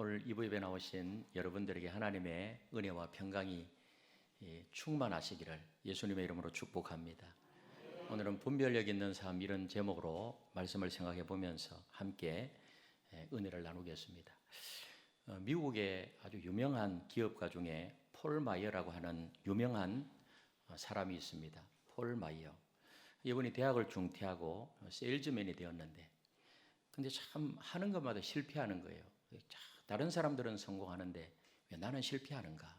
오늘 이부 예배 나오신 여러분들에게 하나님의 은혜와 평강이 충만하시기를 예수님의 이름으로 축복합니다. 오늘은 분별력 있는 삶, 이런 제목으로 말씀을 생각해 보면서 함께 은혜를 나누겠습니다. 미국의 아주 유명한 기업가 중에 폴 마이어라고 하는 유명한 사람이 있습니다. 폴 마이어. 이분이 대학을 중퇴하고 세일즈맨이 되었는데, 근데 참 하는 것마다 실패하는 거예요. 다른 사람들은 성공하는데 왜 나는 실패하는가?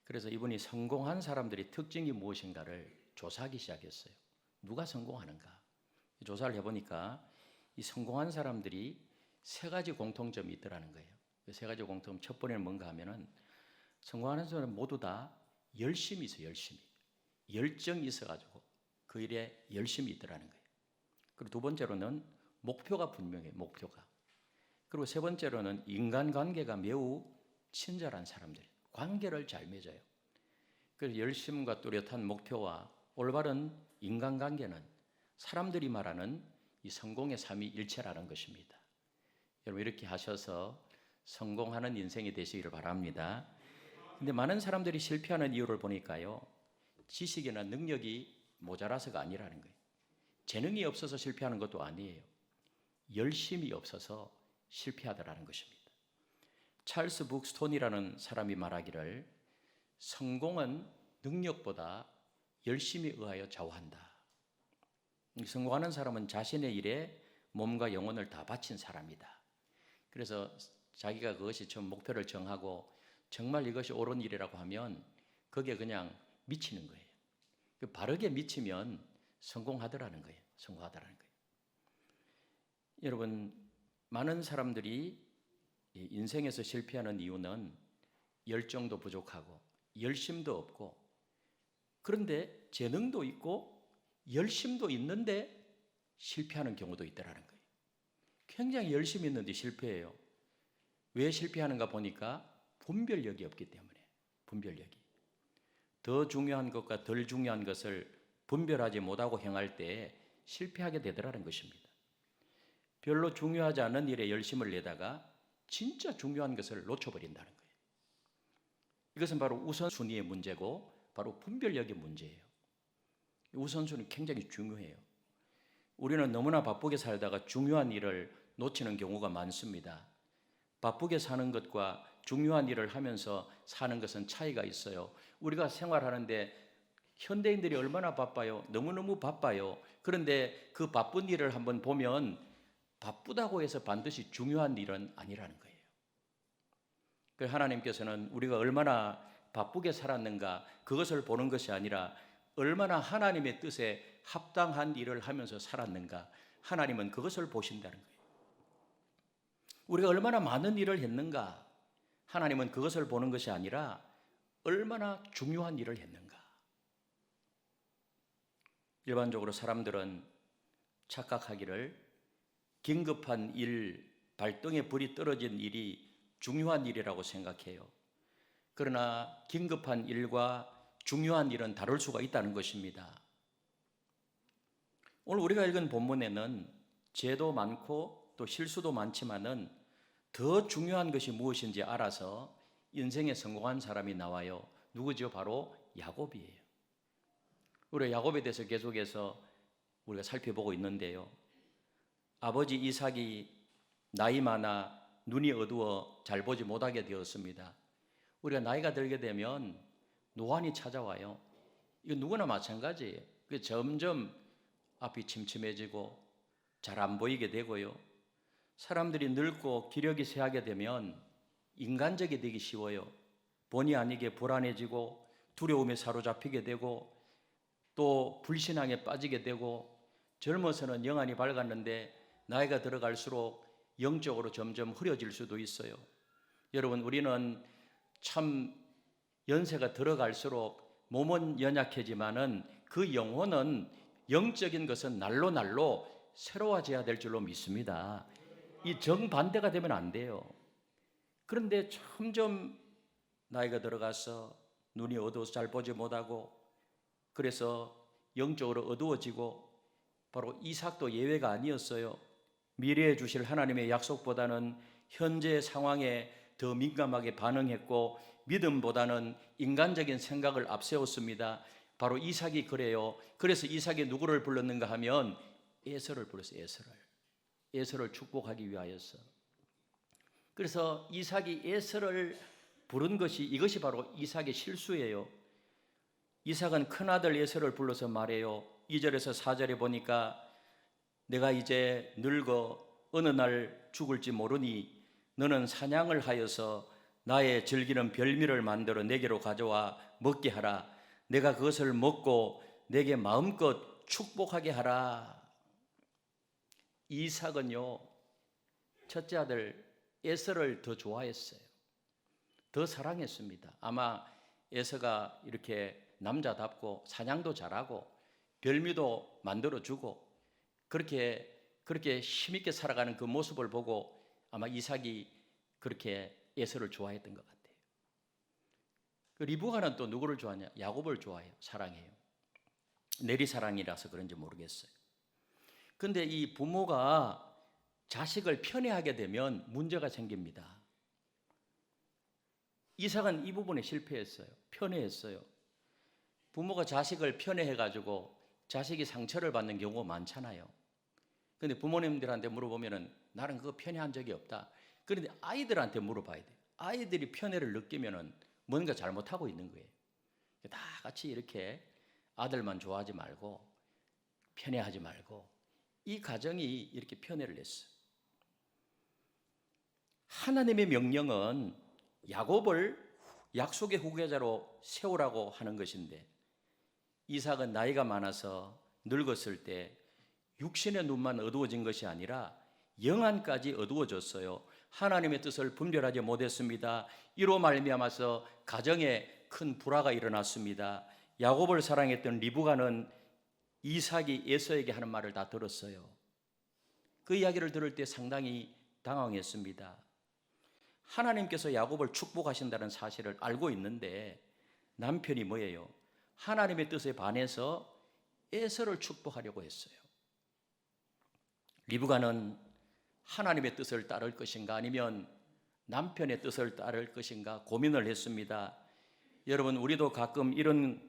그래서 이분이 성공한 사람들의 특징이 무엇인가를 조사하기 시작했어요. 누가 성공하는가? 조사를 해보니까 이 성공한 사람들이 세 가지 공통점이 있더라는 거예요. 세 가지 공통점, 첫 번째는 뭔가 하면은 성공하는 사람은 모두 다 열심히 있어요. 열정이 있어가지고 그 일에 열심히 있더라는 거예요. 그리고 두 번째로는 목표가 분명해요. 목표가. 그리고 세 번째로는 인간관계가 매우 친절한 사람들이에요. 관계를 잘 맺어요. 그래서 열심과 뚜렷한 목표와 올바른 인간관계는 사람들이 말하는 이 성공의 삼위일체라는 것입니다. 여러분, 이렇게 하셔서 성공하는 인생이 되시기를 바랍니다. 근데 많은 사람들이 실패하는 이유를 보니까요, 지식이나 능력이 모자라서가 아니라는 거예요. 재능이 없어서 실패하는 것도 아니에요. 열심이 없어서 실패하더라는 것입니다. 찰스 북스톤이라는 사람이 말하기를 성공은 능력보다 열심에 의하여 좌우한다. 성공하는 사람은 자신의 일에 몸과 영혼을 다 바친 사람이다. 그래서 자기가 그것이 좀 목표를 정하고 정말 이것이 옳은 일이라고 하면 거기에 그냥 미치는 거예요. 바르게 미치면 성공하더라는 거예요. 여러분, 많은 사람들이 인생에서 실패하는 이유는 열정도 부족하고 열심도 없고, 그런데 재능도 있고 열심도 있는데 실패하는 경우도 있다라는 거예요. 굉장히 열심히 있는데 실패해요. 왜 실패하는가 보니까 분별력이 없기 때문에. 분별력이. 더 중요한 것과 덜 중요한 것을 분별하지 못하고 행할 때 실패하게 되더라는 것입니다. 별로 중요하지 않은 일에 열심을 내다가 진짜 중요한 것을 놓쳐버린다는 거예요. 이것은 바로 우선순위의 문제고 바로 분별력의 문제예요. 우선순위 굉장히 중요해요. 우리는 너무나 바쁘게 살다가 중요한 일을 놓치는 경우가 많습니다. 바쁘게 사는 것과 중요한 일을 하면서 사는 것은 차이가 있어요. 우리가 생활하는데 현대인들이 얼마나 바빠요? 너무너무 바빠요. 그런데 그 바쁜 일을 한번 보면 바쁘다고 해서 반드시 중요한 일은 아니라는 거예요. 그래서 하나님께서는 우리가 얼마나 바쁘게 살았는가, 그것을 보는 것이 아니라 얼마나 하나님의 뜻에 합당한 일을 하면서 살았는가, 하나님은 그것을 보신다는 거예요. 우리가 얼마나 많은 일을 했는가, 하나님은 그것을 보는 것이 아니라 얼마나 중요한 일을 했는가. 일반적으로 사람들은 착각하기를 긴급한 일, 발등에 불이 떨어진 일이 중요한 일이라고 생각해요. 그러나 긴급한 일과 중요한 일은 다를 수가 있다는 것입니다. 오늘 우리가 읽은 본문에는 죄도 많고 또 실수도 많지만은 더 중요한 것이 무엇인지 알아서 인생에 성공한 사람이 나와요. 누구죠? 바로 야곱이에요. 우리가 야곱에 대해서 계속해서 우리가 살펴보고 있는데요, 아버지 이삭이 나이 많아 눈이 어두워 잘 보지 못하게 되었습니다. 우리가 나이가 들게 되면 노안이 찾아와요. 이거 누구나 마찬가지예요. 점점 앞이 침침해지고 잘 안 보이게 되고요. 사람들이 늙고 기력이 쇠하게 되면 인간적이 되기 쉬워요. 본의 아니게 불안해지고 두려움에 사로잡히게 되고 또 불신앙에 빠지게 되고, 젊어서는 영안이 밝았는데 나이가 들어갈수록 영적으로 점점 흐려질 수도 있어요. 여러분, 우리는 참 연세가 들어갈수록 몸은 연약해지만은 그 영혼은, 영적인 것은 날로 날로 새로워져야 될 줄로 믿습니다. 이 정반대가 되면 안 돼요. 그런데 점점 나이가 들어가서 눈이 어두워서 잘 보지 못하고, 그래서 영적으로 어두워지고, 바로 이삭도 예외가 아니었어요. 미래에 주실 하나님의 약속보다는 현재 상황에 더 민감하게 반응했고 믿음보다는 인간적인 생각을 앞세웠습니다. 바로 이삭이 그래요. 그래서 이삭이 누구를 불렀는가 하면 에서를 불렀어요. 에서를 축복하기 위하여서. 그래서 이삭이 에서를 부른 것이, 이것이 바로 이삭의 실수예요. 이삭은 큰아들 에서를 불러서 말해요. 2절에서 4절에 보니까 내가 이제 늙어 어느 날 죽을지 모르니 너는 사냥을 하여서 나의 즐기는 별미를 만들어 내게로 가져와 먹게 하라. 내가 그것을 먹고 내게 마음껏 축복하게 하라. 이삭은요, 첫째 아들 에서를 더 좋아했어요. 더 사랑했습니다. 아마 에서가 이렇게 남자답고 사냥도 잘하고 별미도 만들어주고 그렇게 힘있게 살아가는 그 모습을 보고 아마 이삭이 그렇게 에서를 좋아했던 것 같아요. 리브가는 또 누구를 좋아하냐? 야곱을 좋아해요. 사랑해요. 내리사랑이라서 그런지 모르겠어요. 근데 이 부모가 자식을 편애하게 되면 문제가 생깁니다. 이삭은 이 부분에 실패했어요. 편애했어요. 부모가 자식을 편애해가지고 자식이 상처를 받는 경우가 많잖아요. 근데 부모님들한테 물어보면은 나는 그거 편애한 적이 없다. 그런데 아이들한테 물어봐야 돼요. 아이들이 편애를 느끼면은 뭔가 잘못하고 있는 거예요. 다 같이 이렇게 아들만 좋아하지 말고 편애하지 말고 이 가정이 이렇게 편애를 했어요. 하나님의 명령은 야곱을 약속의 후계자로 세우라고 하는 것인데 이삭은 나이가 많아서 늙었을 때 육신의 눈만 어두워진 것이 아니라 영안까지 어두워졌어요. 하나님의 뜻을 분별하지 못했습니다. 이로 말미암아서 가정에 큰 불화가 일어났습니다. 야곱을 사랑했던 리브가는 이삭이 에서에게 하는 말을 다 들었어요. 그 이야기를 들을 때 상당히 당황했습니다. 하나님께서 야곱을 축복하신다는 사실을 알고 있는데 남편이 뭐예요? 하나님의 뜻에 반해서 에서를 축복하려고 했어요. 리브가는 하나님의 뜻을 따를 것인가 아니면 남편의 뜻을 따를 것인가 고민을 했습니다. 여러분, 우리도 가끔 이런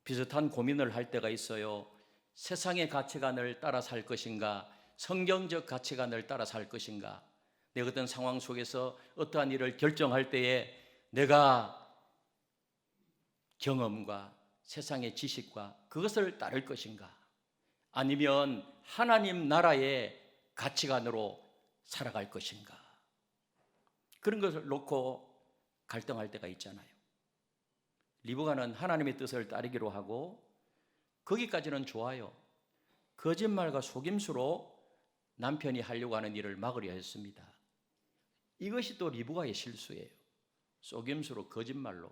비슷한 고민을 할 때가 있어요. 세상의 가치관을 따라 살 것인가, 성경적 가치관을 따라 살 것인가. 내가 어떤 상황 속에서 어떠한 일을 결정할 때에 내가 경험과 세상의 지식과 그것을 따를 것인가, 아니면 하나님 나라의 가치관으로 살아갈 것인가. 그런 것을 놓고 갈등할 때가 있잖아요. 리브가는 하나님의 뜻을 따르기로 하고 거기까지는 좋아요. 거짓말과 속임수로 남편이 하려고 하는 일을 막으려 했습니다. 이것이 또 리브가의 실수예요. 속임수로, 거짓말로.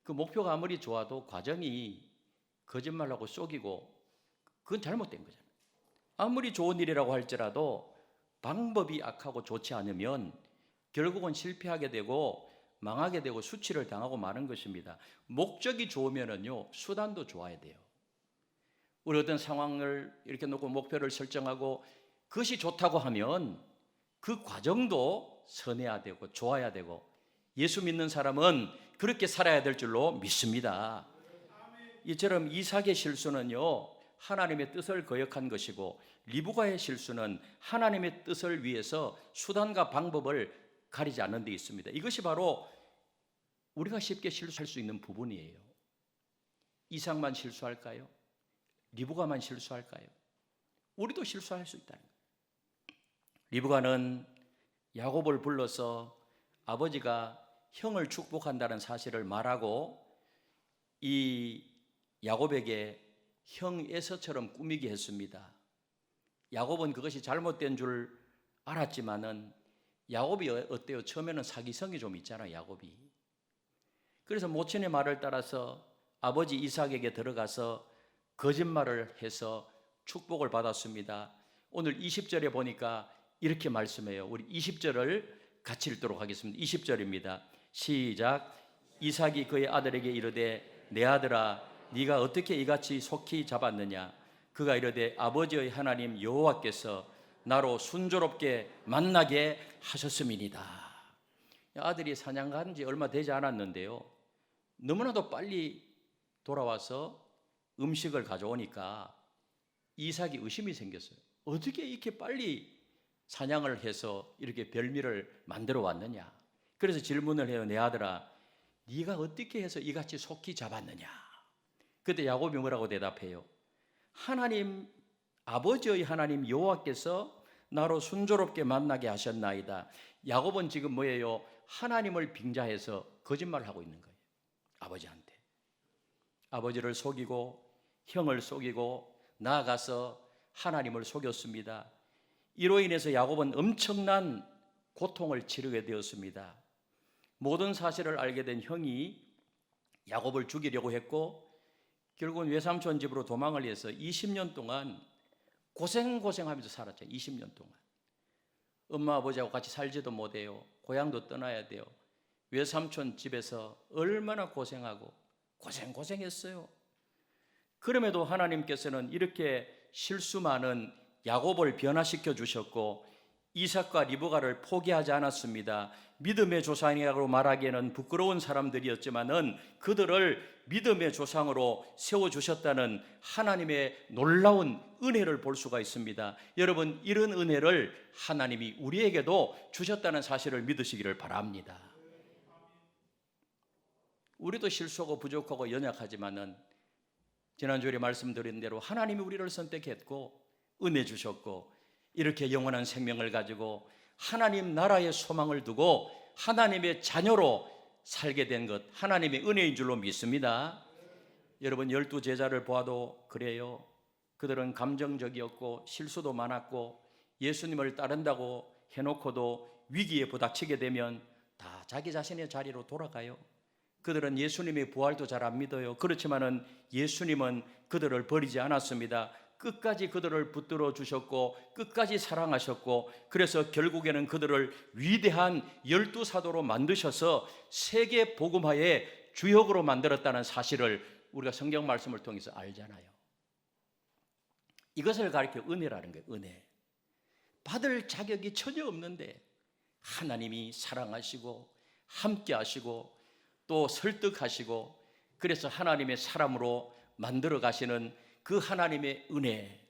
그 목표가 아무리 좋아도 과정이 거짓말하고 속이고 그건 잘못된 거잖아요. 아무리 좋은 일이라고 할지라도 방법이 악하고 좋지 않으면 결국은 실패하게 되고 망하게 되고 수치를 당하고 마는 것입니다. 목적이 좋으면은요, 수단도 좋아야 돼요. 우리 어떤 상황을 이렇게 놓고 목표를 설정하고 그것이 좋다고 하면 그 과정도 선해야 되고 좋아야 되고, 예수 믿는 사람은 그렇게 살아야 될 줄로 믿습니다. 이처럼 이삭의 실수는요, 하나님의 뜻을 거역한 것이고 리브가의 실수는 하나님의 뜻을 위해서 수단과 방법을 가리지 않는 데 있습니다. 이것이 바로 우리가 쉽게 실수할 수 있는 부분이에요. 이삭만 실수할까요? 리브가만 실수할까요? 우리도 실수할 수 있다는 거예요. 리브가는 야곱을 불러서 아버지가 형을 축복한다는 사실을 말하고 이 야곱에게 형 에서처럼 꾸미게 했습니다. 야곱은 그것이 잘못된 줄 알았지만은 야곱이 어때요? 처음에는 사기성이 좀 있잖아요, 야곱이. 그래서 모친의 말을 따라서 아버지 이삭에게 들어가서 거짓말을 해서 축복을 받았습니다. 오늘 20절에 보니까 이렇게 말씀해요. 우리 20절을 같이 읽도록 하겠습니다. 20절입니다. 시작. 이삭이 그의 아들에게 이르되 내 아들아, 네가 어떻게 이같이 속히 잡았느냐? 그가 이르되 아버지의 하나님 여호와께서 나로 순조롭게 만나게 하셨음이니이다. 아들이 사냥 간 지 얼마 되지 않았는데요, 너무나도 빨리 돌아와서 음식을 가져오니까 이삭이 의심이 생겼어요. 어떻게 이렇게 빨리 사냥을 해서 이렇게 별미를 만들어 왔느냐. 그래서 질문을 해요. 내 아들아, 네가 어떻게 해서 이같이 속히 잡았느냐. 그때 야곱이 뭐라고 대답해요? 하나님, 아버지의 하나님 여호와께서 나로 순조롭게 만나게 하셨나이다. 야곱은 지금 뭐예요? 하나님을 빙자해서 거짓말을 하고 있는 거예요. 아버지한테. 아버지를 속이고 형을 속이고 나아가서 하나님을 속였습니다. 이로 인해서 야곱은 엄청난 고통을 치르게 되었습니다. 모든 사실을 알게 된 형이 야곱을 죽이려고 했고, 결국은 외삼촌 집으로 도망을 해서 20년 동안 고생하면서 살았죠. 20년 동안 엄마 아버지하고 같이 살지도 못해요. 고향도 떠나야 돼요. 외삼촌 집에서 얼마나 고생하고 고생했어요. 그럼에도 하나님께서는 이렇게 실수 많은 야곱을 변화시켜 주셨고 이삭과 리브가를 포기하지 않았습니다. 믿음의 조상이라고 말하기에는 부끄러운 사람들이었지만은 그들을 믿음의 조상으로 세워주셨다는 하나님의 놀라운 은혜를 볼 수가 있습니다. 여러분, 이런 은혜를 하나님이 우리에게도 주셨다는 사실을 믿으시기를 바랍니다. 우리도 실수하고 부족하고 연약하지만은 지난주에 말씀드린 대로 하나님이 우리를 선택했고 은혜 주셨고 이렇게 영원한 생명을 가지고 하나님 나라의 소망을 두고 하나님의 자녀로 살게 된 것, 하나님의 은혜인 줄로 믿습니다. 여러분, 12제자를 보아도 그래요. 그들은 감정적이었고 실수도 많았고 예수님을 따른다고 해놓고도 위기에 부닥치게 되면 다 자기 자신의 자리로 돌아가요. 그들은 예수님의 부활도 잘 안 믿어요. 그렇지만은 예수님은 그들을 버리지 않았습니다. 끝까지 그들을 붙들어 주셨고 끝까지 사랑하셨고, 그래서 결국에는 그들을 위대한 12사도로 만드셔서 세계 복음화의 주역으로 만들었다는 사실을 우리가 성경 말씀을 통해서 알잖아요. 이것을 가리켜 은혜라는 거예요. 은혜. 받을 자격이 전혀 없는데 하나님이 사랑하시고 함께 하시고 또 설득하시고 그래서 하나님의 사람으로 만들어 가시는 그 하나님의 은혜.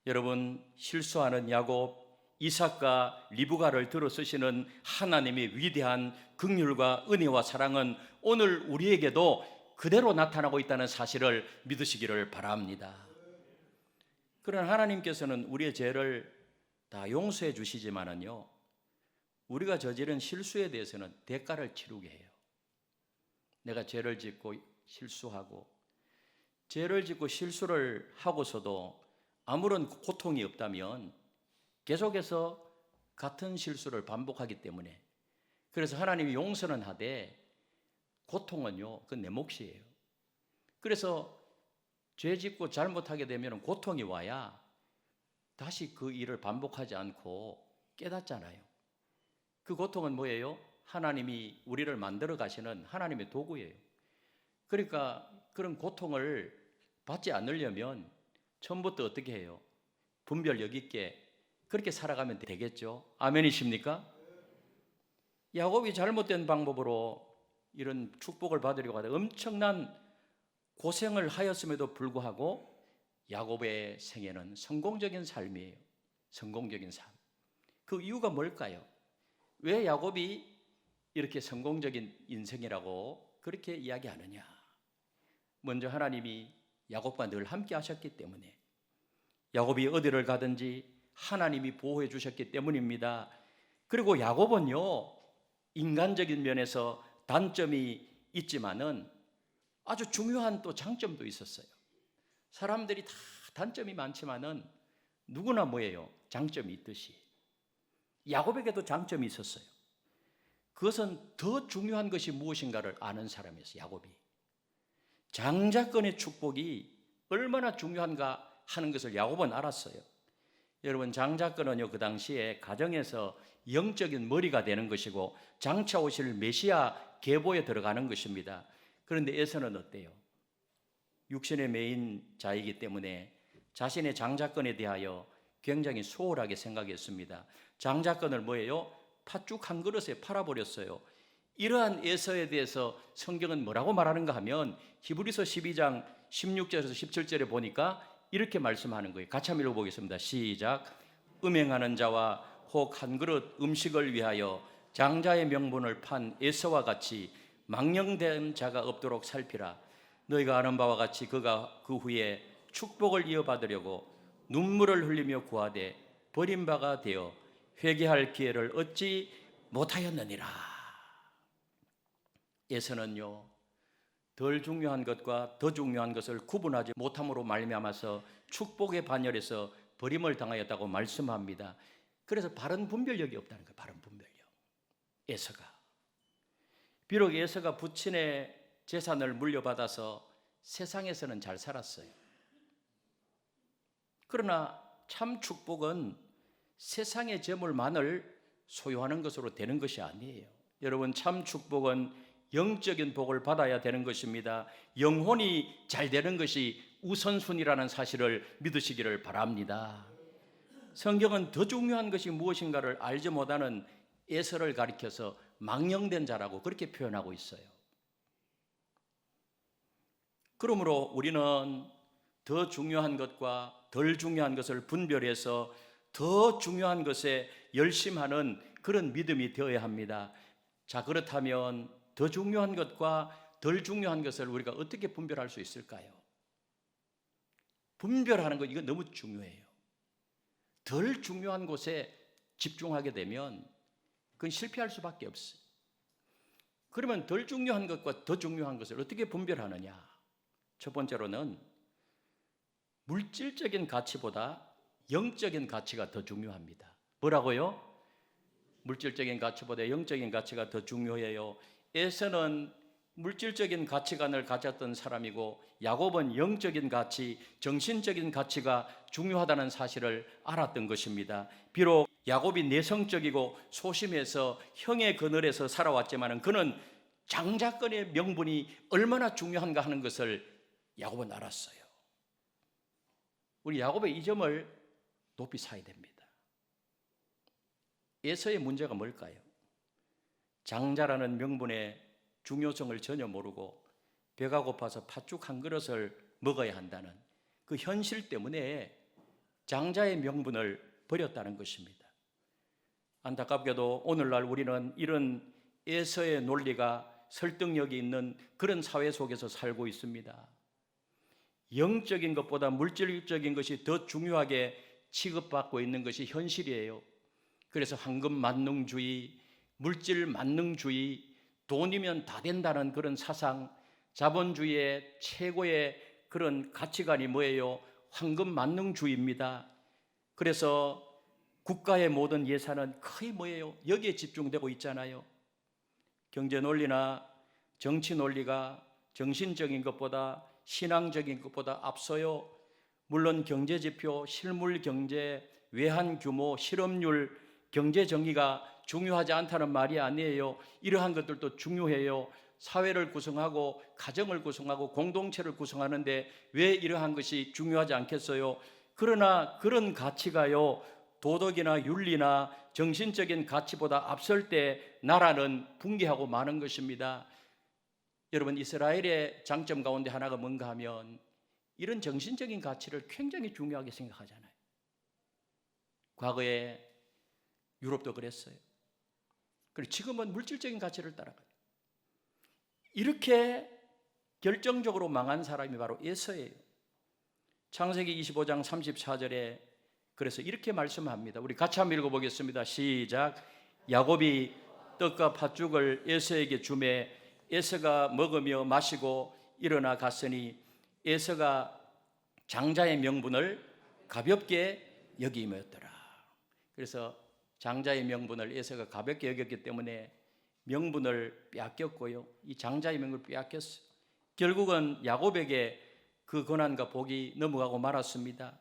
여러분, 실수하는 야곱, 이삭과 리브가를 들어 쓰시는 하나님의 위대한 긍휼과 은혜와 사랑은 오늘 우리에게도 그대로 나타나고 있다는 사실을 믿으시기를 바랍니다. 그러나 하나님께서는 우리의 죄를 다 용서해 주시지만은요, 우리가 저지른 실수에 대해서는 대가를 치르게 해요. 내가 죄를 짓고 실수하고 죄를 짓고 실수를 하고서도 아무런 고통이 없다면 계속해서 같은 실수를 반복하기 때문에, 그래서 하나님이 용서는 하되 고통은요, 그건 내 몫이에요. 그래서 죄 짓고 잘못하게 되면 고통이 와야 다시 그 일을 반복하지 않고 깨닫잖아요. 그 고통은 뭐예요? 하나님이 우리를 만들어 가시는 하나님의 도구예요. 그러니까 그런 고통을 받지 않으려면 처음부터 어떻게 해요? 분별력 있게 그렇게 살아가면 되겠죠. 아멘이십니까? 야곱이 잘못된 방법으로 이런 축복을 받으려고 하다 엄청난 고생을 하였음에도 불구하고 야곱의 생애는 성공적인 삶이에요. 성공적인 삶. 그 이유가 뭘까요? 왜 야곱이 이렇게 성공적인 인생이라고 그렇게 이야기하느냐? 먼저 하나님이 야곱과 늘 함께 하셨기 때문에, 야곱이 어디를 가든지 하나님이 보호해 주셨기 때문입니다. 그리고 야곱은요, 인간적인 면에서 단점이 있지만은 아주 중요한 또 장점도 있었어요. 사람들이 다 단점이 많지만은 누구나 뭐예요? 장점이 있듯이 야곱에게도 장점이 있었어요. 그것은 더 중요한 것이 무엇인가를 아는 사람이었어요. 야곱이 장자권의 축복이 얼마나 중요한가 하는 것을 야곱은 알았어요. 여러분, 장자권은요, 그 당시에 가정에서 영적인 머리가 되는 것이고 장차 오실 메시아 계보에 들어가는 것입니다. 그런데 에서는 어때요? 육신의 메인 자이기 때문에 자신의 장자권에 대하여 굉장히 소홀하게 생각했습니다. 장자권을 뭐예요? 팥죽 한 그릇에 팔아버렸어요. 이러한 에서에 대해서 성경은 뭐라고 말하는가 하면 히브리서 12장 16절에서 17절에 보니까 이렇게 말씀하는 거예요. 같이 한번 읽어보겠습니다. 시작. 음행하는 자와 혹 한 그릇 음식을 위하여 장자의 명분을 판 에서와 같이 망령된 자가 없도록 살피라. 너희가 아는 바와 같이 그가 그 후에 축복을 이어받으려고 눈물을 흘리며 구하되 버린 바가 되어 회개할 기회를 얻지 못하였느니라. 에서는요, 덜 중요한 것과 더 중요한 것을 구분하지 못함으로 말미암아서 축복의 반열에서 버림을 당하였다고 말씀합니다. 그래서 바른 분별력이 없다는 거예요. 바른 분별력. 에서가 비록 에서가 부친의 재산을 물려받아서 세상에서는 잘 살았어요. 그러나 참 축복은 세상의 재물만을 소유하는 것으로 되는 것이 아니에요. 여러분, 참 축복은 영적인 복을 받아야 되는 것입니다. 영혼이 잘 되는 것이 우선순위라는 사실을 믿으시기를 바랍니다. 성경은 더 중요한 것이 무엇인가를 알지 못하는 에서를 가리켜서 망령된 자라고 그렇게 표현하고 있어요. 그러므로 우리는 더 중요한 것과 덜 중요한 것을 분별해서 더 중요한 것에 열심하는 그런 믿음이 되어야 합니다. 자, 그렇다면 더 중요한 것과 덜 중요한 것을 우리가 어떻게 분별할 수 있을까요? 분별하는 것, 이거 너무 중요해요. 덜 중요한 곳에 집중하게 되면 그건 실패할 수밖에 없어요. 그러면 덜 중요한 것과 더 중요한 것을 어떻게 분별하느냐? 첫 번째로는 물질적인 가치보다 영적인 가치가 더 중요합니다. 뭐라고요? 물질적인 가치보다 영적인 가치가 더 중요해요. 에서는 물질적인 가치관을 가졌던 사람이고 야곱은 영적인 가치, 정신적인 가치가 중요하다는 사실을 알았던 것입니다. 비록 야곱이 내성적이고 소심해서 형의 그늘에서 살아왔지만 그는 장자권의 명분이 얼마나 중요한가 하는 것을 야곱은 알았어요. 우리 야곱의 이 점을 높이 사야 됩니다. 에서의 문제가 뭘까요? 장자라는 명분의 중요성을 전혀 모르고 배가 고파서 팥죽 한 그릇을 먹어야 한다는 그 현실 때문에 장자의 명분을 버렸다는 것입니다. 안타깝게도 오늘날 우리는 이런 에서의 논리가 설득력이 있는 그런 사회 속에서 살고 있습니다. 영적인 것보다 물질적인 것이 더 중요하게 취급받고 있는 것이 현실이에요. 그래서 황금 만능주의, 물질 만능주의, 돈이면 다 된다는 그런 사상, 자본주의의 최고의 그런 가치관이 뭐예요? 황금 만능주의입니다. 그래서 국가의 모든 예산은 거의 뭐예요? 여기에 집중되고 있잖아요. 경제 논리나 정치 논리가 정신적인 것보다 신앙적인 것보다 앞서요. 물론 경제지표, 실물 경제, 외환 규모, 실업률, 경제 정의가 중요하지 않다는 말이 아니에요. 이러한 것들도 중요해요. 사회를 구성하고 가정을 구성하고 공동체를 구성하는데 왜 이러한 것이 중요하지 않겠어요? 그러나 그런 가치가요, 도덕이나 윤리나 정신적인 가치보다 앞설 때 나라는 붕괴하고 마는 것입니다. 여러분, 이스라엘의 장점 가운데 하나가 뭔가 하면 이런 정신적인 가치를 굉장히 중요하게 생각하잖아요. 과거에 유럽도 그랬어요. 그리고 지금은 물질적인 가치를 따라가요. 이렇게 결정적으로 망한 사람이 바로 에서예요. 창세기 25장 34절에 그래서 이렇게 말씀합니다. 우리 같이 한번 읽어보겠습니다. 시작. 야곱이 떡과 팥죽을 에서에게 주매 에서가 먹으며 마시고 일어나 갔으니 에서가 장자의 명분을 가볍게 여김이었더라. 그래서 장자의 명분을 에서가 가볍게 여겼기 때문에 명분을 빼앗겼고요. 이 장자의 명분을 빼앗겼어요. 결국은 야곱에게 그 고난과 복이 넘어가고 말았습니다.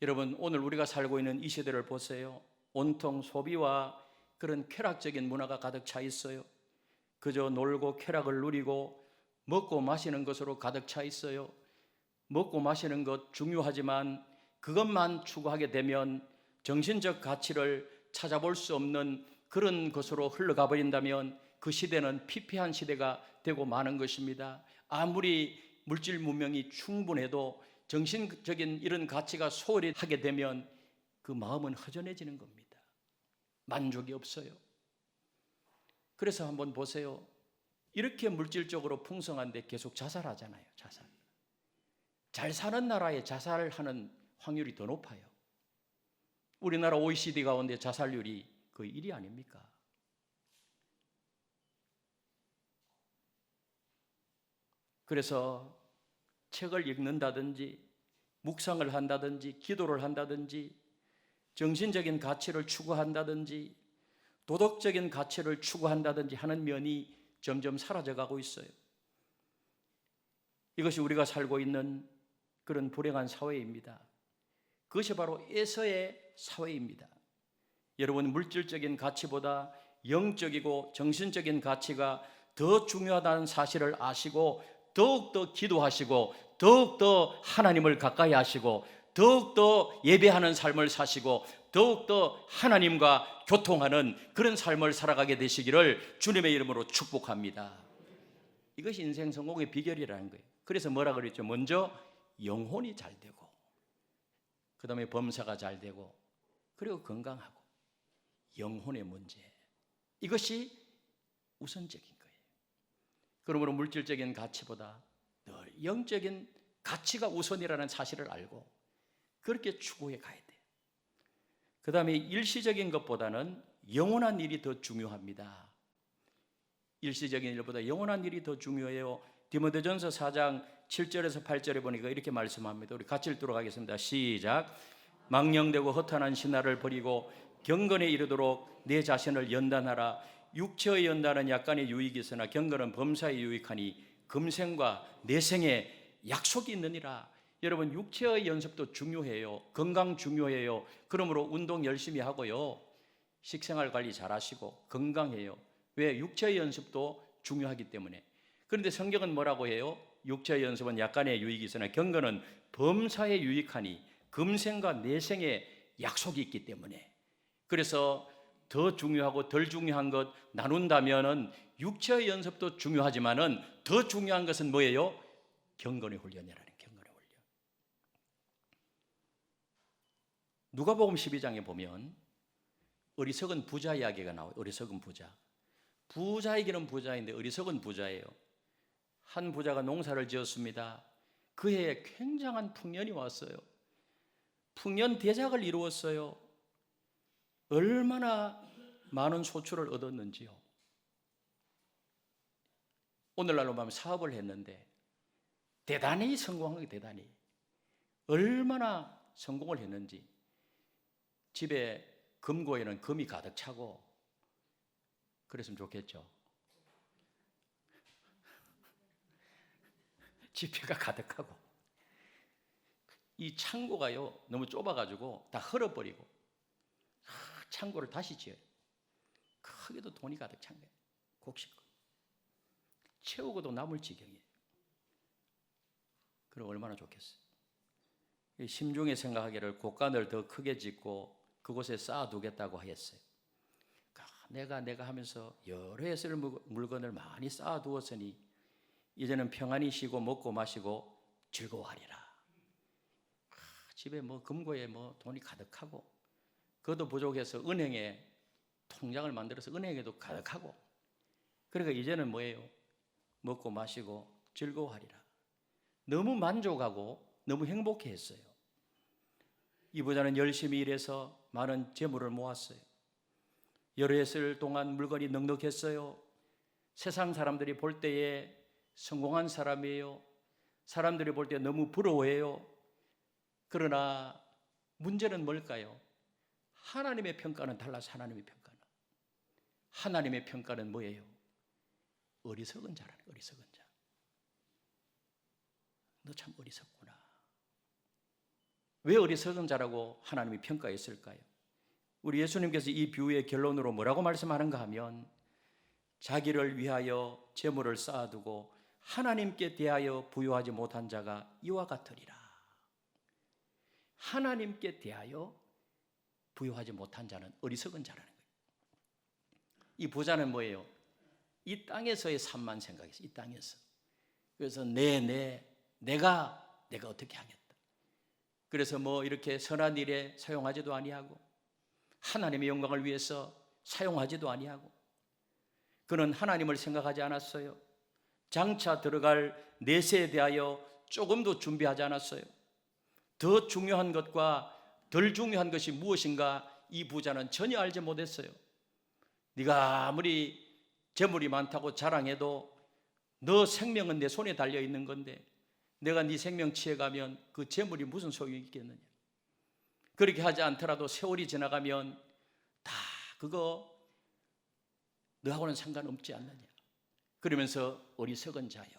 여러분, 오늘 우리가 살고 있는 이 시대를 보세요. 온통 소비와 그런 쾌락적인 문화가 가득 차 있어요. 그저 놀고 쾌락을 누리고 먹고 마시는 것으로 가득 차 있어요. 먹고 마시는 것 중요하지만 그것만 추구하게 되면 정신적 가치를 찾아볼 수 없는 그런 것으로 흘러가 버린다면 그 시대는 피폐한 시대가 되고 마는 것입니다. 아무리 물질 문명이 충분해도 정신적인 이런 가치가 소홀히 하게 되면 그 마음은 허전해지는 겁니다. 만족이 없어요. 그래서 한번 보세요. 이렇게 물질적으로 풍성한데 계속 자살하잖아요. 자살. 잘 사는 나라에 자살하는 확률이 더 높아요. 우리나라 OECD 가운데 자살률이 거의 1위 아닙니까? 그래서 책을 읽는다든지 묵상을 한다든지 기도를 한다든지 정신적인 가치를 추구한다든지 도덕적인 가치를 추구한다든지 하는 면이 점점 사라져가고 있어요. 이것이 우리가 살고 있는 그런 불행한 사회입니다. 그것이 바로 에서의 사회입니다. 여러분, 물질적인 가치보다 영적이고 정신적인 가치가 더 중요하다는 사실을 아시고 더욱더 기도하시고 더욱더 하나님을 가까이 하시고 더욱더 예배하는 삶을 사시고 더욱더 하나님과 교통하는 그런 삶을 살아가게 되시기를 주님의 이름으로 축복합니다. 이것이 인생 성공의 비결이라는 거예요. 그래서 뭐라 그랬죠? 먼저 영혼이 잘 되고 그 다음에 범사가 잘 되고 그리고 건강하고 영혼의 문제, 이것이 우선적인 거예요. 그러므로 물질적인 가치보다 늘 영적인 가치가 우선이라는 사실을 알고 그렇게 추구해 가야 돼요. 그 다음에 일시적인 것보다는 영원한 일이 더 중요합니다. 일시적인 일보다 영원한 일이 더 중요해요. 디모데전서 4장 7절에서 8절에 보니까 이렇게 말씀합니다. 우리 같이 읽도록 하겠습니다. 시작. 망령되고 허탄한 신화를 버리고 경건에 이르도록 내 자신을 연단하라. 육체의 연단은 약간의 유익이 있으나 경건은 범사에 유익하니 금생과 내생에 약속이 있느니라. 여러분, 육체의 연습도 중요해요. 건강 중요해요. 그러므로 운동 열심히 하고요. 식생활 관리 잘 하시고 건강해요. 왜? 육체의 연습도 중요하기 때문에. 그런데 성경은 뭐라고 해요? 육체의 연습은 약간의 유익이 있으나 경건은 범사에 유익하니 금생과 내생에 약속이 있기 때문에. 그래서 더 중요하고 덜 중요한 것 나눈다면은 육체의 연습도 중요하지만은 더 중요한 것은 뭐예요? 경건의 훈련이라는 경건의 훈련. 누가복음 12장에 보면 어리석은 부자 이야기가 나와요. 어리석은 부자. 부자이기는 부자인데 어리석은 부자예요. 한 부자가 농사를 지었습니다. 그 해에 굉장한 풍년이 왔어요. 풍년 대작을 이루었어요. 얼마나 많은 소출을 얻었는지요. 오늘날로 보면 사업을 했는데 대단히 성공한 게 대단히 얼마나 성공을 했는지 집에 금고에는 금이 가득 차고 그랬으면 좋겠죠. 지폐가 가득하고 이 창고가요 너무 좁아가지고 다 헐어버리고 창고를 다시 지어요. 크게도 돈이 가득 찬 거예요. 곡식고 채우고도 남을 지경이에요. 그럼 얼마나 좋겠어요. 심중에 생각하기를 곳간을 더 크게 짓고 그곳에 쌓아두겠다고 하였어요. 내가 하면서 여러 해 쓸 물건을 많이 쌓아두었으니 이제는 평안히 쉬고 먹고 마시고 즐거워하리라. 집에 뭐 금고에 뭐 돈이 가득하고 그것도 부족해서 은행에 통장을 만들어서 은행에도 가득하고 그러니까 이제는 뭐예요? 먹고 마시고 즐거워하리라. 너무 만족하고 너무 행복해했어요. 이 부자는 열심히 일해서 많은 재물을 모았어요. 여러 해 쓸 동안 물건이 넉넉했어요. 세상 사람들이 볼 때에 성공한 사람이에요. 사람들이 볼 때 너무 부러워해요. 그러나 문제는 뭘까요? 하나님의 평가는 달라서 하나님의 평가는. 하나님의 평가는 뭐예요? 어리석은 자라는 어리석은 자. 너 참 어리석구나. 왜 어리석은 자라고 하나님이 평가했을까요? 우리 예수님께서 이 비유의 결론으로 뭐라고 말씀하는가 하면 자기를 위하여 재물을 쌓아두고 하나님께 대하여 부여하지 못한 자가 이와 같으리라. 하나님께 대하여 부여하지 못한 자는 어리석은 자라는 거예요. 이 부자는 뭐예요? 이 땅에서의 삶만 생각했어요. 이 땅에서. 그래서 내가 어떻게 하겠다. 그래서 뭐 이렇게 선한 일에 사용하지도 아니하고 하나님의 영광을 위해서 사용하지도 아니하고 그는 하나님을 생각하지 않았어요. 장차 들어갈 내세에 대하여 조금도 준비하지 않았어요. 더 중요한 것과 덜 중요한 것이 무엇인가 이 부자는 전혀 알지 못했어요. 네가 아무리 재물이 많다고 자랑해도 너 생명은 내 손에 달려 있는 건데 내가 네 생명 취해가면 그 재물이 무슨 소용이 있겠느냐. 그렇게 하지 않더라도 세월이 지나가면 다 그거 너하고는 상관없지 않느냐. 그러면서 어리석은 자요.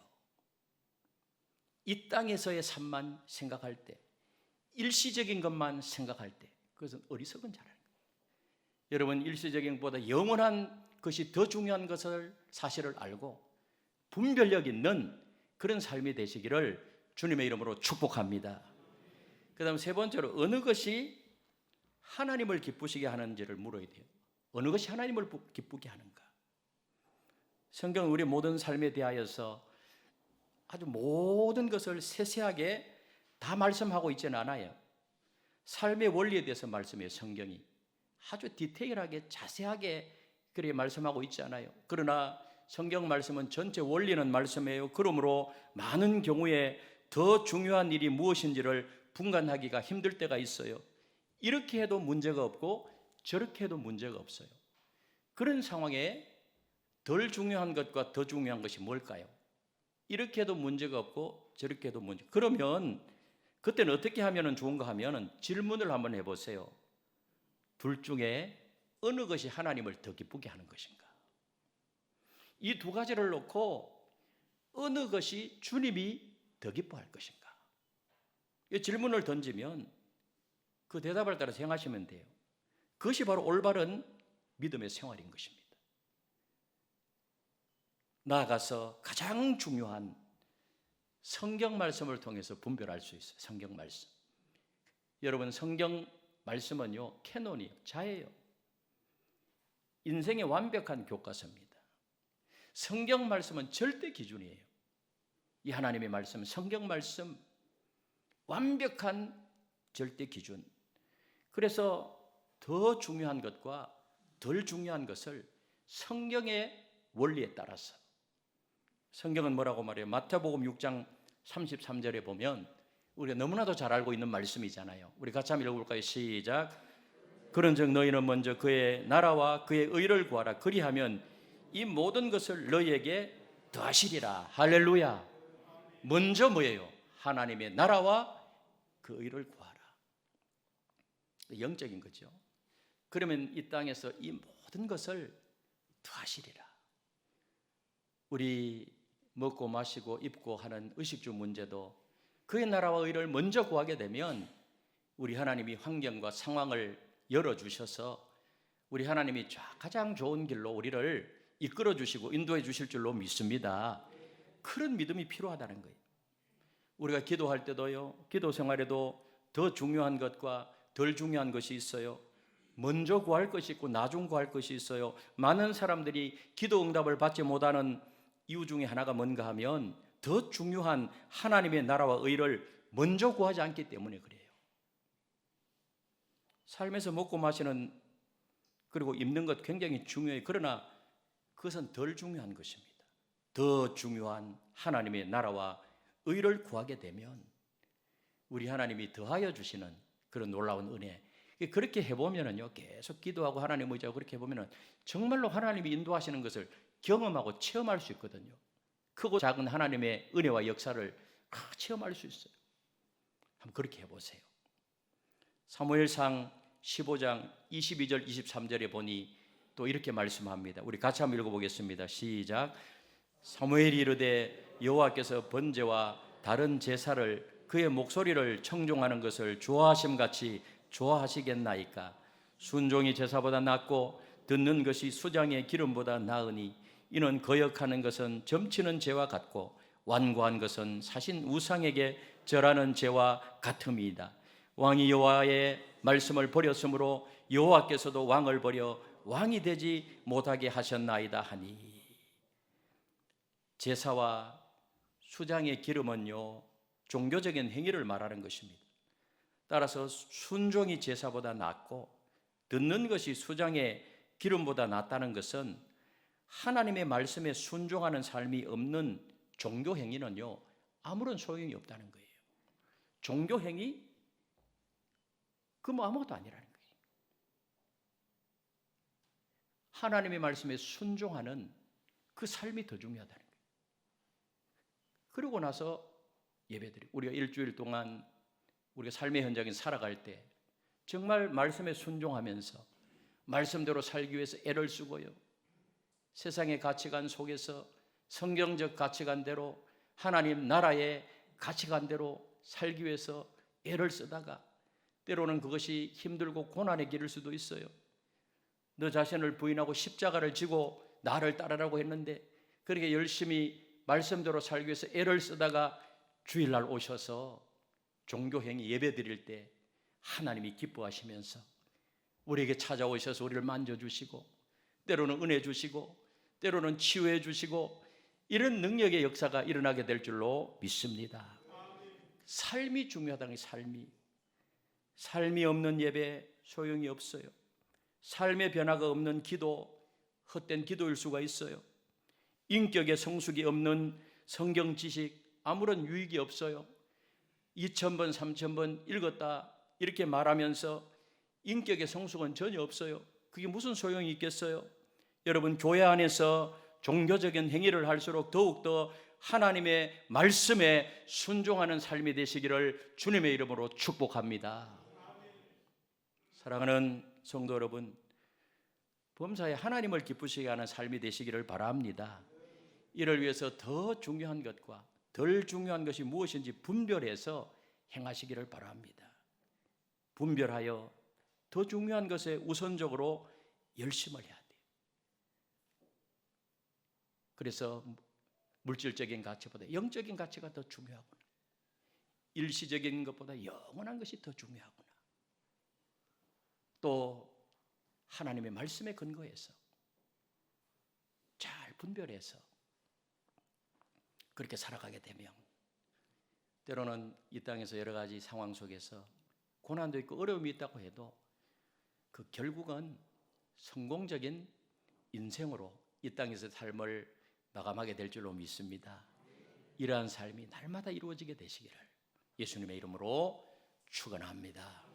이 땅에서의 삶만 생각할 때, 일시적인 것만 생각할 때 그것은 어리석은 자라는 거예요. 여러분, 일시적인 것보다 영원한 것이 더 중요한 것을 사실을 알고 분별력 있는 그런 삶이 되시기를 주님의 이름으로 축복합니다. 그 다음 세 번째로 어느 것이 하나님을 기쁘시게 하는지를 물어야 돼요. 어느 것이 하나님을 기쁘게 하는가. 성경은 우리 모든 삶에 대하여서 아주 모든 것을 세세하게 다 말씀하고 있지는 않아요. 삶의 원리에 대해서 말씀해요. 성경이 아주 디테일하게 자세하게 그렇게 말씀하고 있지 않아요. 그러나 성경 말씀은 전체 원리는 말씀해요. 그러므로 많은 경우에 더 중요한 일이 무엇인지를 분간하기가 힘들 때가 있어요. 이렇게 해도 문제가 없고 저렇게 해도 문제가 없어요. 그런 상황에 덜 중요한 것과 더 중요한 것이 뭘까요? 이렇게 해도 문제가 없고 저렇게 해도 문제. 그러면 그때는 어떻게 하면 좋은가 하면 질문을 한번 해보세요. 둘 중에 어느 것이 하나님을 더 기쁘게 하는 것인가? 이 두 가지를 놓고 어느 것이 주님이 더 기뻐할 것인가? 이 질문을 던지면 그 대답을 따라 행하시면 돼요. 그것이 바로 올바른 믿음의 생활인 것입니다. 나아가서 가장 중요한 성경 말씀을 통해서 분별할 수 있어요. 성경 말씀. 여러분, 성경 말씀은요, 캐논이에요. 자예요. 인생의 완벽한 교과서입니다. 성경 말씀은 절대 기준이에요. 이 하나님의 말씀, 성경 말씀, 완벽한 절대 기준. 그래서 더 중요한 것과 덜 중요한 것을 성경의 원리에 따라서. 성경은 뭐라고 말해요? 마태복음 6장 33절에 보면 우리가 너무나도 잘 알고 있는 말씀이잖아요. 우리 같이 한번 읽어볼까요? 시작. 그런즉 너희는 먼저 그의 나라와 그의 의를 구하라. 그리하면 이 모든 것을 너희에게 더하시리라. 할렐루야. 먼저 뭐예요? 하나님의 나라와 그 의를 구하라. 영적인 거죠. 그러면 이 땅에서 이 모든 것을 더하시리라. 우리 먹고 마시고 입고 하는 의식주 문제도 그의 나라와 의를 먼저 구하게 되면 우리 하나님이 환경과 상황을 열어주셔서 우리 하나님이 가장 좋은 길로 우리를 이끌어 주시고 인도해 주실 줄로 믿습니다. 그런 믿음이 필요하다는 거예요. 우리가 기도할 때도요, 기도 생활에도 더 중요한 것과 덜 중요한 것이 있어요. 먼저 구할 것이 있고 나중 구할 것이 있어요. 많은 사람들이 기도 응답을 받지 못하는 이유 중에 하나가 뭔가 하면 더 중요한 하나님의 나라와 의를 먼저 구하지 않기 때문에 그래요. 삶에서 먹고 마시는 그리고 입는 것 굉장히 중요해요. 그러나 그것은 덜 중요한 것입니다. 더 중요한 하나님의 나라와 의를 구하게 되면 우리 하나님이 더하여 주시는 그런 놀라운 은혜. 그렇게 해보면은요, 계속 기도하고 하나님 의지하고 그렇게 해보면은 정말로 하나님이 인도하시는 것을 경험하고 체험할 수 있거든요. 크고 작은 하나님의 은혜와 역사를 체험할 수 있어요. 한번 그렇게 해보세요. 사무엘상 15장 22절 23절에 보니 또 이렇게 말씀합니다. 우리 같이 한번 읽어보겠습니다. 시작. 사무엘이 이르되 여호와께서 번제와 다른 제사를 그의 목소리를 청종하는 것을 좋아하심같이 좋아하시겠나이까. 순종이 제사보다 낫고 듣는 것이 수장의 기름보다 나으니 이는 거역하는 것은 점치는 죄와 같고 완고한 것은 사신 우상에게 절하는 죄와 같음이다. 왕이 여호와의 말씀을 버렸으므로 여호와께서도 왕을 버려 왕이 되지 못하게 하셨나이다 하니. 제사와 수장의 기름은요, 종교적인 행위를 말하는 것입니다. 따라서 순종이 제사보다 낫고 듣는 것이 수장의 기름보다 낫다는 것은 하나님의 말씀에 순종하는 삶이 없는 종교 행위는요, 아무런 소용이 없다는 거예요. 종교 행위? 그 뭐 아무것도 아니라는 거예요. 하나님의 말씀에 순종하는 그 삶이 더 중요하다는 거예요. 그러고 나서 예배드리고, 우리가 일주일 동안 우리가 삶의 현장에 살아갈 때 정말 말씀에 순종하면서 말씀대로 살기 위해서 애를 쓰고요, 세상의 가치관 속에서 성경적 가치관대로 하나님 나라의 가치관대로 살기 위해서 애를 쓰다가 때로는 그것이 힘들고 고난의 길일 수도 있어요. 너 자신을 부인하고 십자가를 지고 나를 따르라고 했는데 그렇게 열심히 말씀대로 살기 위해서 애를 쓰다가 주일날 오셔서 종교행위 예배 드릴 때 하나님이 기뻐하시면서 우리에게 찾아오셔서 우리를 만져주시고 때로는 은혜 주시고 때로는 치유해 주시고 이런 능력의 역사가 일어나게 될 줄로 믿습니다. 삶이 중요하다는 거예요. 삶이 없는 예배 소용이 없어요. 삶의 변화가 없는 기도, 헛된 기도일 수가 있어요. 인격의 성숙이 없는 성경 지식, 아무런 유익이 없어요. 2000번, 3000번 읽었다 이렇게 말하면서 인격의 성숙은 전혀 없어요. 그게 무슨 소용이 있겠어요? 여러분, 교회 안에서 종교적인 행위를 할수록 더욱더 하나님의 말씀에 순종하는 삶이 되시기를 주님의 이름으로 축복합니다. 사랑하는 성도 여러분, 범사에 하나님을 기쁘시게 하는 삶이 되시기를 바랍니다. 이를 위해서 더 중요한 것과 덜 중요한 것이 무엇인지 분별해서 행하시기를 바랍니다. 분별하여 더 중요한 것에 우선적으로 열심을 해야 돼요. 그래서 물질적인 가치보다 영적인 가치가 더 중요하구나, 일시적인 것보다 영원한 것이 더 중요하구나, 또 하나님의 말씀에 근거해서 잘 분별해서 그렇게 살아가게 되면 때로는 이 땅에서 여러 가지 상황 속에서 고난도 있고 어려움이 있다고 해도 그 결국은 성공적인 인생으로 이 땅에서 삶을 마감하게 될 줄로 믿습니다. 이러한 삶이 날마다 이루어지게 되시기를 예수님의 이름으로 축원합니다.